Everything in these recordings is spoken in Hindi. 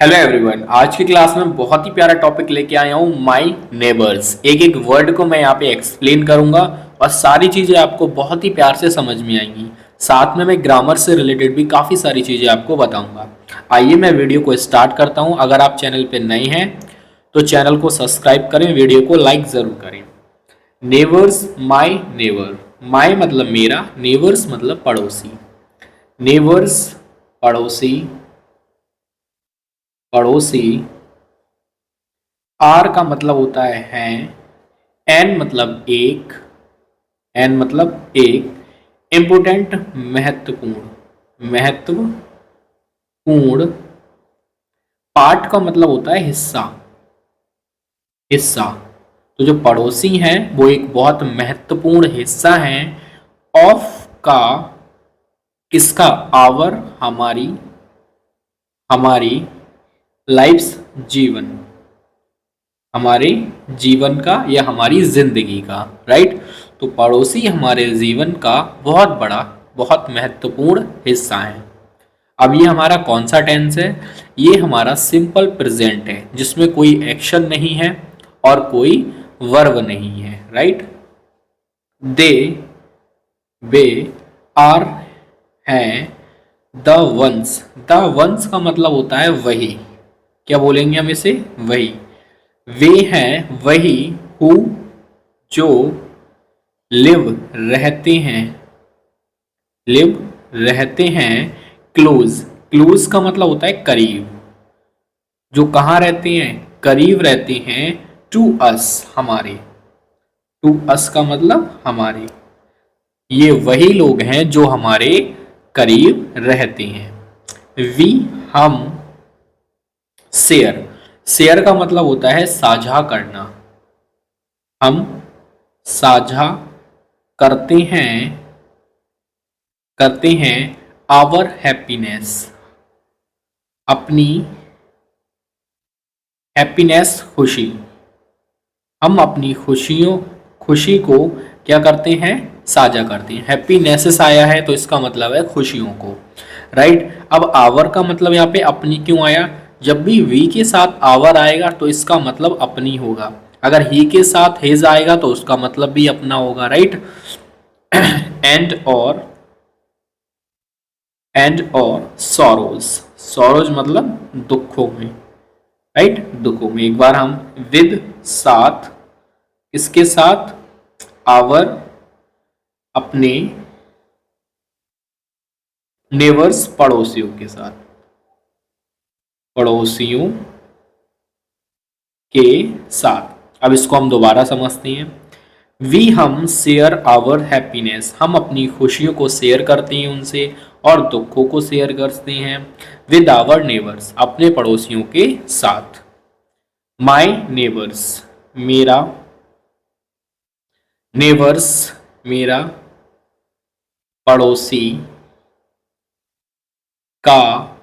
हेलो एवरीवन, आज की क्लास में बहुत ही प्यारा टॉपिक लेके आया हूँ माय नेबर्स। एक एक वर्ड को मैं यहाँ पे एक्सप्लेन करूंगा और सारी चीजें आपको बहुत ही प्यार से समझ में आएंगी। साथ में मैं ग्रामर से रिलेटेड भी काफ़ी सारी चीज़ें आपको बताऊंगा। आइए मैं वीडियो को स्टार्ट करता हूँ। अगर आप चैनल पे नए हैं तो चैनल को सब्सक्राइब करें, वीडियो को लाइक ज़रूर करें। Neighbours, my neighbour. माई मतलब मेरा, नेबर्स मतलब पड़ोसी। नेबर्स पड़ोसी, पड़ोसी। आर का मतलब होता है हैं। एन मतलब एक, एन मतलब एक। इम्पोर्टेंट महत्वपूर्ण, महत्वपूर्ण। पार्ट का मतलब होता है हिस्सा, हिस्सा। तो जो पड़ोसी हैं वो एक बहुत महत्वपूर्ण हिस्सा हैं ऑफ का, किसका, आवर, हमारी, हमारी लाइफ्स, जीवन, हमारे जीवन का या हमारी जिंदगी का, राइट। तो पड़ोसी हमारे जीवन का बहुत बड़ा, बहुत महत्वपूर्ण हिस्सा है। अब ये हमारा कौन सा टेंस है? ये हमारा सिंपल प्रेजेंट है जिसमें कोई एक्शन नहीं है और कोई वर्ब नहीं है, राइट। दे, वे, आर, हैं, द वंस। द वंस का मतलब होता है वही। क्या बोलेंगे हम इसे? वही। वे हैं वही, हु जो, लिव रहते हैं, लिव रहते हैं, क्लोज। क्लोज का मतलब होता है करीब। जो कहाँ रहते हैं? करीब रहते हैं। टू अस, हमारे। टू अस का मतलब हमारे। ये वही लोग हैं जो हमारे करीब रहते हैं। वी, हम। शेयर, शेयर का मतलब होता है साझा करना। हम साझा करते हैं, करते हैं आवर हैप्पीनेस, अपनी हैप्पीनेस, खुशी। हम अपनी खुशियों, खुशी को क्या करते हैं? साझा करते हैं। हैप्पीनेसेस आया है तो इसका मतलब है खुशियों को, राइट। अब आवर का मतलब यहाँ पे अपनी क्यों आया? जब भी वी के साथ आवर आएगा तो इसका मतलब अपनी होगा। अगर ही के साथ हिज आएगा तो उसका मतलब भी अपना होगा, राइट। एंड और सॉरोज, सॉरोज मतलब दुखों में, राइट, दुखों में। एक बार हम विद, साथ, इसके साथ, आवर, अपने, नेबर्स पड़ोसियों के साथ, पड़ोसियों के साथ। अब इसको हम दोबारा समझते हैं। वी, हम, शेयर आवर हैप्पीनेस, हम अपनी खुशियों को शेयर करते हैं उनसे और दुखों को शेयर करते हैं विद आवर नेबर्स, अपने पड़ोसियों के साथ। माई नेबर्स, मेरा, नेबर्स मेरा, पड़ोसी का,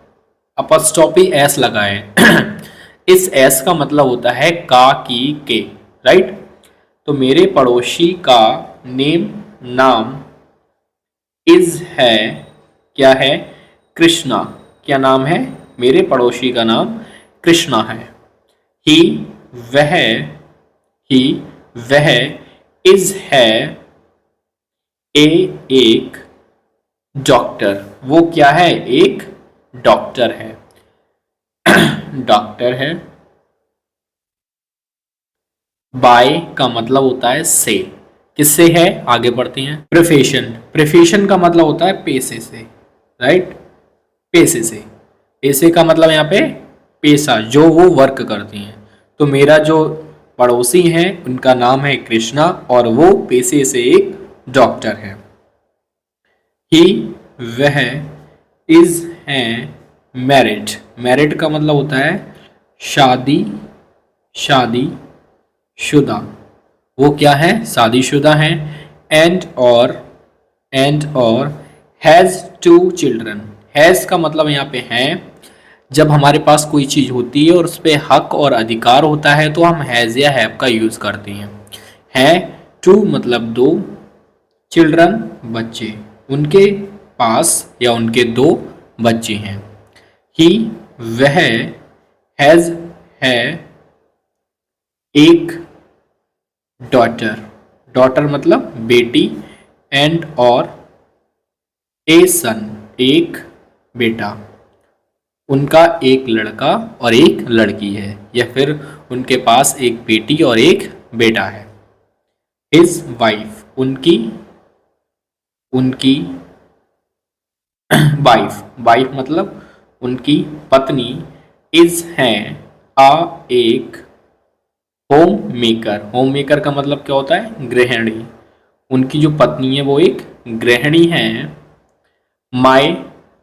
अपस्टॉपी एस लगाएं। इस एस का मतलब होता है का, की, के, राइट। तो मेरे पड़ोसी का नेम, नाम, इज है, क्या है? कृष्णा। क्या नाम है? मेरे पड़ोसी का नाम कृष्णा है। ही, वह, ही, वह, इज है, एक डॉक्टर। वो क्या है? एक डॉक्टर है, डॉक्टर है। बाय का मतलब होता है से, किससे है? आगे बढ़ते हैं। प्रोफेशन, प्रोफेशन का मतलब होता है पेशे से, राइट, पेशे से। पेशे का मतलब यहाँ पे पेशा, जो वो वर्क करती हैं। तो मेरा जो पड़ोसी हैं उनका नाम है कृष्णा और वो पेशे से एक डॉक्टर है। ही, वह, इज, हैं, मैरिड। मैरिड का मतलब होता है शादी, शादी शुदा। वो क्या है? शादीशुदा है। एंड और हैज़ टू चिल्ड्रन। हैज़ का मतलब यहाँ पे है, जब हमारे पास कोई चीज़ होती है और उस पर हक और अधिकार होता है तो हम हैज़ या हैव का यूज़ करते हैं। है, टू मतलब दो, चिल्ड्रन बच्चे, उनके पास या उनके दो बच्चे हैं। ही, वह, हैज है एक डॉटर, डॉटर मतलब बेटी, एंड और ए सन एक बेटा, उनका एक लड़का और एक लड़की है, या फिर उनके पास एक बेटी और एक बेटा है। हिज वाइफ उनकी उनकी वाइफ, वाइफ मतलब उनकी पत्नी, इज है आ एक होम मेकर, होम मेकर का मतलब क्या होता है, गृहिणी, उनकी जो पत्नी है वो एक गृहिणी है। माई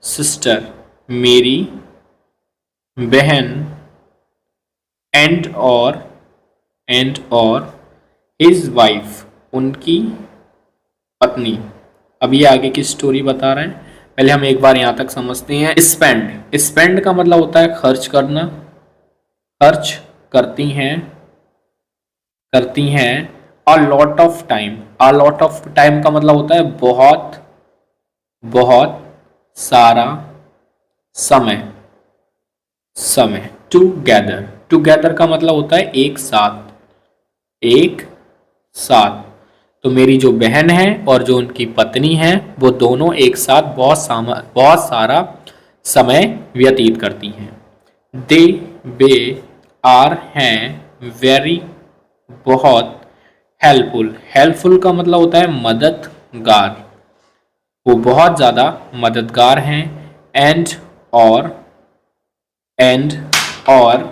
सिस्टर मेरी बहन, एंड और हिज वाइफ उनकी पत्नी। अब ये आगे की स्टोरी बता रहे हैं, पहले हम एक बार यहां तक समझते हैं। स्पेंड, स्पेंड का मतलब होता है खर्च करना, खर्च करती हैं a lot of time, a lot of time का मतलब होता है बहुत बहुत सारा समय, समय। टुगेदर, टुगेदर का मतलब होता है एक साथ, एक साथ। तो मेरी जो बहन है और जो उनकी पत्नी है वो दोनों एक साथ बहुत सारा समय व्यतीत करती हैं। दे वे आर हैं वेरी बहुत हेल्पफुल, हेल्पफुल का मतलब होता है मददगार, वो बहुत ज़्यादा मददगार हैं। एंड और एंड और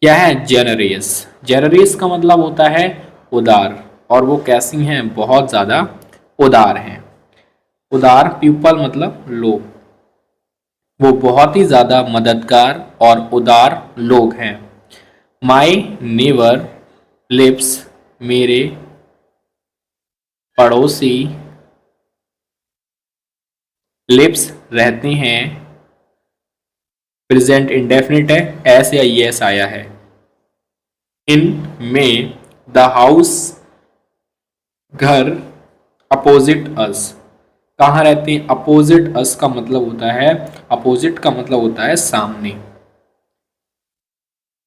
क्या है, जेनरियस, जेनरियस का मतलब होता है उदार, और वो कैसी हैं, बहुत ज़्यादा उदार हैं। उदार पीपल मतलब लोग, वो बहुत ही ज़्यादा मददगार और उदार लोग हैं। माई नेबर लिव्स मेरे पड़ोसी, लिव्स रहते हैं, प्रेजेंट इंडेफिनिट है, एस या यस आया है। इन में द हाउस घर, अपोजिट अस, कहाँ रहते हैं, अपोजिट अस का मतलब होता है, अपोजिट का मतलब होता है सामने,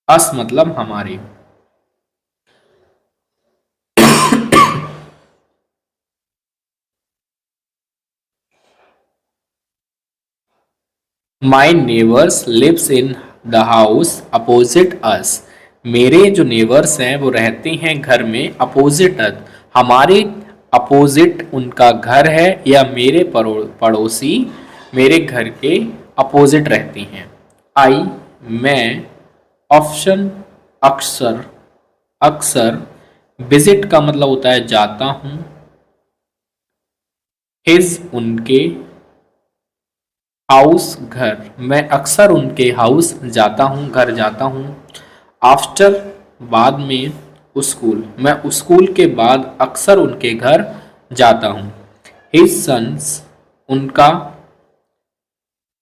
अस मतलब हमारे। My neighbours lives in the house opposite us, मेरे जो नेबर्स हैं वो रहते हैं घर में अपोजिट अस, हमारे अपोजिट उनका घर है, या मेरे पड़ोसी मेरे घर के अपोजिट रहते हैं। आई मैं ऑप्शन अक्सर, अक्सर विजिट का मतलब होता है जाता हूँ, हिज उनके, हाउस घर, मैं अक्सर उनके हाउस जाता हूँ, घर जाता हूँ। आफ्टर बाद में, स्कूल, मैं स्कूल के बाद अक्सर उनके घर जाता हूँ। हिज सन्स उनका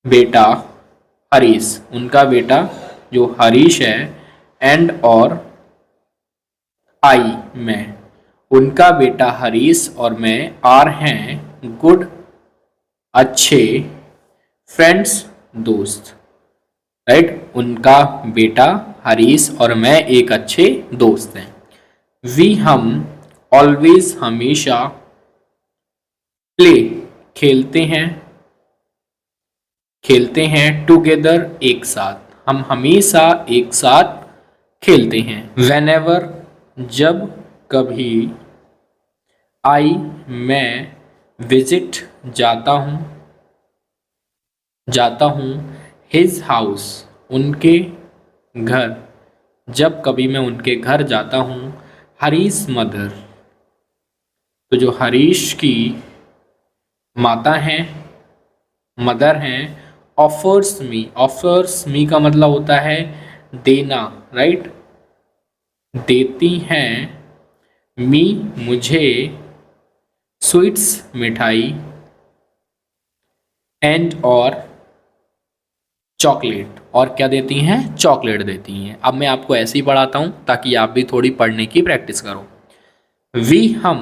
बेटा, हरीश उनका बेटा जो हरीश है, एंड और आई मैं, उनका बेटा हरीश और मैं, आर हैं गुड अच्छे, फ्रेंड्स दोस्त, राइट, उनका बेटा हरीश और मैं एक अच्छे दोस्त हैं। वी हम ऑलवेज हमेशा, प्ले खेलते हैं टुगेदर एक साथ, हम हमेशा एक साथ खेलते हैं। वेनेवर जब कभी, आई मैं विजिट जाता हूँ, हिज हाउस उनके घर, जब कभी मैं उनके घर जाता हूँ। हरीश मदर, तो जो हरीश की माता हैं, मदर हैं, ऑफर्स मी का मतलब होता है देना, राइट, देती हैं मी मुझे, स्वीट्स मिठाई, एंड और चॉकलेट, और क्या देती हैं, चॉकलेट देती हैं। अब मैं आपको ऐसे ही पढ़ाता हूँ ताकि आप भी थोड़ी पढ़ने की प्रैक्टिस करो। वी हम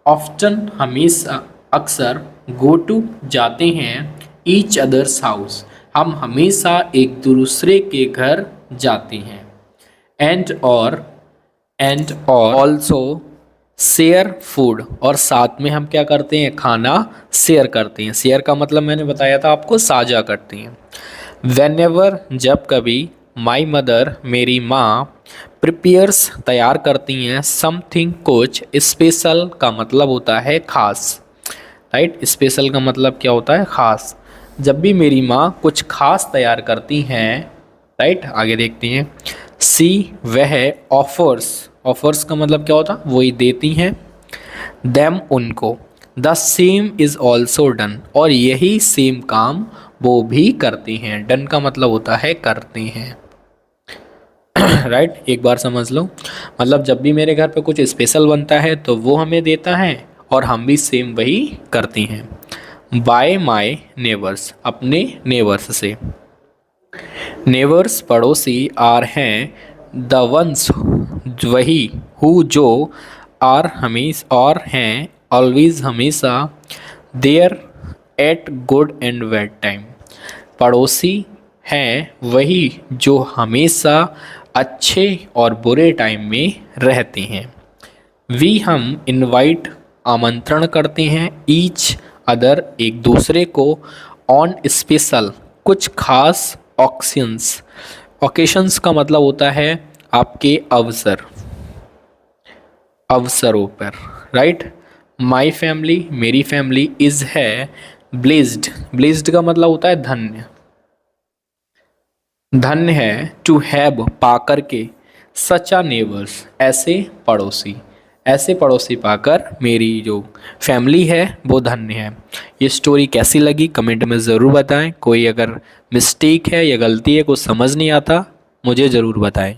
ऑफ्टन हमेशा, अक्सर, गो टू जाते हैं ईच अदर्स हाउस, हम हमेशा एक दूसरे के घर जाते हैं। एंड और ऑल्सो शेयर फूड, और साथ में हम क्या करते हैं, खाना शेयर करते हैं। शेयर का मतलब मैंने बताया था आपको, साझा करते हैं। वेनेवर, जब कभी, माई मदर, मेरी माँ, प्रिपेयर्स, तैयार करती हैं, समथिंग, कुछ, स्पेशल का मतलब होता है खास, राइट। स्पेशल का मतलब क्या होता है, खास। जब भी मेरी माँ कुछ खास तैयार करती हैं, राइट, आगे देखते हैं। सी, वह, ऑफर्स, ऑफर्स का मतलब क्या होता है, वही देती हैं, देम, उनको, the same is also done, और यही सेम काम वो भी करती हैं। डन का मतलब होता है करते हैं, राइट। एक बार समझ लो, मतलब जब भी मेरे घर पे कुछ स्पेशल बनता है तो वो हमें देता है और हम भी सेम वही करते हैं। बाय माय नेबर्स, अपने नेबर्स से। नेबर्स, पड़ोसी, आर, हैं, द वंस, वही, हु, जो, आर, हमेशा, और हैं, ऑलवेज, हमेशा, there, at good and bad time. पड़ोसी हैं वही जो हमेशा अच्छे और बुरे टाइम में रहते हैं। वी, हम, इनवाइट, आमंत्रण करते हैं, ईच अदर, एक दूसरे को, ऑन स्पेशल, कुछ खास, ऑक्शंस, ओकेशंस का मतलब होता है आपके अवसर, अवसरों पर, राइट। माई फैमिली, मेरी फैमिली, इज़, है, ब्लेस्ड, ब्लेस्ड का मतलब होता है धन्य, धन्य है, टू हैव, पाकर के, सचा नेबर्स, ऐसे पड़ोसी, ऐसे पड़ोसी पाकर मेरी जो फैमिली है वो धन्य है। ये स्टोरी कैसी लगी कमेंट में ज़रूर बताएं। कोई अगर मिस्टेक है या गलती है, कुछ समझ नहीं आता, मुझे ज़रूर बताएं।